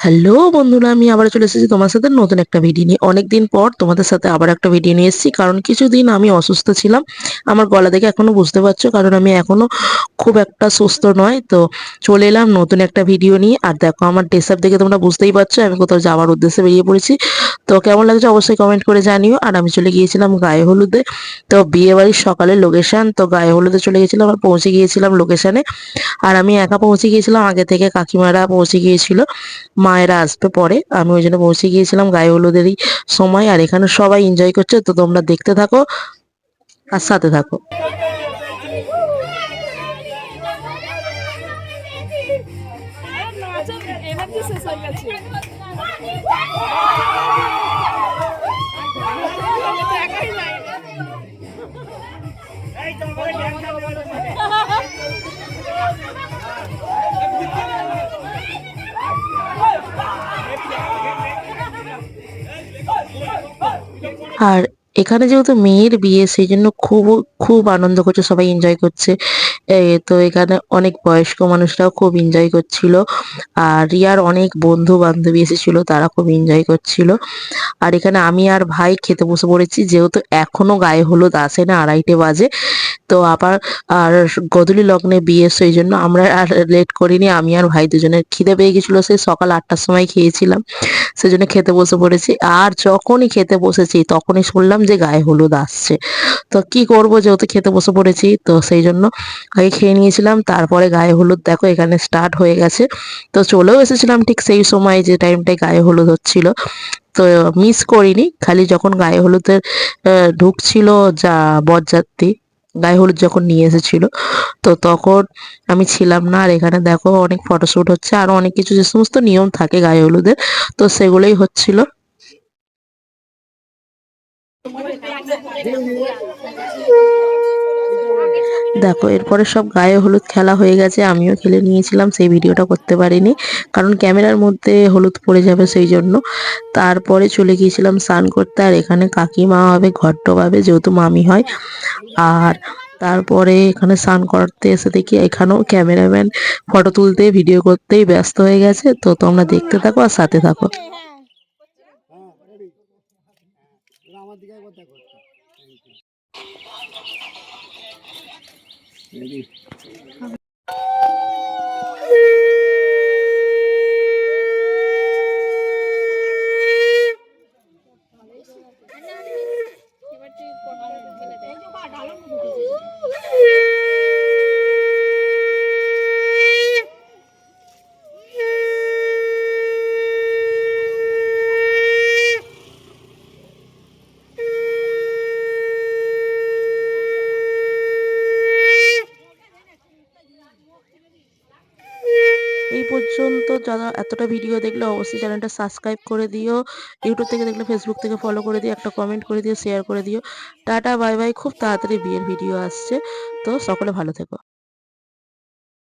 Hello বন্ধুরা, আমি আবার চলে এসেছি তোমার সাথে নতুন একটা ভিডিও নিয়ে। অনেকদিন পর তোমাদের সাথে আবার একটা ভিডিও নিয়ে এসেছি, কারণ কিছুদিন আমি অসুস্থ ছিলাম। আমার গলা দেখে এখনো বুঝতে পারছো, কারণ আমি এখনো খুব একটা সুস্থ নয়। তো চলে এলাম নতুন একটা ভিডিও নিয়ে। আর দেখো, আমার ড্রেস আপ দেখে তোমরা বুঝতেই পারছো আমি কোথাও যাওয়ার উদ্দেশ্যে বেরিয়ে পড়েছি। তো কেমন লাগছে অবশ্যই কমেন্ট করে জানিও। আর আমি চলে গিয়েছিলাম গায়ে হলুদে। তো বিয়ে বাড়ির সকালের লোকেশন, তো গায়ে হলুদে চলে গেছিলাম আর পৌঁছে গিয়েছিলাম লোকেশনে। আর আমি একা পৌঁছে গিয়েছিলাম, আগে থেকে কাকিমারা পৌঁছে গিয়েছিল, মায়েরা আসবে পরে। আমি ওই জন্য পৌঁছে গিয়েছিলাম গায়ে হলুদেরই সময়। আর এখানে সবাই এনজয় করছে, তো তোমরা দেখতে থাকো আর সাথে থাকো। আর এখানে যেহেতু মেয়ের বিয়ে, সেই জন্য খুব খুব আনন্দ করছে, সবাই এনজয় করছে। তো এখানে অনেক বয়স্ক মানুষরাও খুব এনজয় করছিল। আর রিয়ার অনেক বন্ধু বান্ধবী এসেছিল, তারা খুব এনজয় করছিল। আর এখানে আমি আর ভাই খেতে বসে পড়েছি, যেহেতু এখনো গায়ে হলুদ আসে না, 2:30 বাজে। তো আবার আর গোধূলি লগ্নে বিয়ে, সেই জন্য আমরা আর লেট করিনি। আমি আর ভাই দুজনের খিদে পেয়ে গেছিলো, সেই সকাল 8টার সময় খেয়েছিলাম, সেজন্য খেতে বসে পড়েছি। আর যখনই খেতে বসেছি তখনই শুনলাম যে গায়ে হলুদ আসছে। তো কি করব, যেহেতু খেতে বসে পড়েছি, তো সেই জন্য আগে খেয়ে নিয়েছিলাম, তারপরে গায়ে হলুদ দেখো এখানে স্টার্ট হয়ে গেছে। তো চলেও এসেছিলাম ঠিক সেই সময় যে টাইমটায় গায়ে হলুদ হচ্ছিল। তো মিস করিনি, খালি যখন গায়ে হলুদের ঢুকছিল যা বরযাত্রী, গায়ে হলুদ যখন নিয়ে এসেছিল, তো তখন আমি ছিলাম না। আর এখানে দেখো অনেক ফটোশ্যুট হচ্ছে, আরো অনেক কিছু যে সমস্ত নিয়ম থাকে গায়ে হলুদের, তো সেগুলোই হচ্ছিল। দেখো এরপরে সব গায়ে হলুদ খেলা হয়ে গেছে, আমিও খেলে নিয়েছিলাম, সেই ভিডিওটা করতে পারিনি, কারণ ক্যামেরার মধ্যে হলুদ পড়ে যাবে সেই জন্য। তারপরে চলে গিয়েছিলাম স্নান করতে। আর এখানে কাকিমা হবে, ঘট্ট পাবে, যেহেতু মামি হয়। আর তারপরে এখানে স্নান করতে এসে দেখি এখানেও ক্যামেরাম্যান ফটো তুলতে ভিডিও করতেই ব্যস্ত হয়ে গেছে। তো তোমরা দেখতে থাকো আর সাথে থাকো। এই পর্যন্ত যারা এতটা ভিডিও দেখলে অবশ্যই চ্যানেলটা সাবস্ক্রাইব করে দিও। ইউটিউব থেকে দেখলে ফেসবুক থেকে ফলো করে দিও, একটা কমেন্ট করে দিও, শেয়ার করে দিও। টাটা বাই বাই, খুব তাড়াতাড়ি বিয়ের ভিডিও আসছে। তো সকলে ভালো থেকো।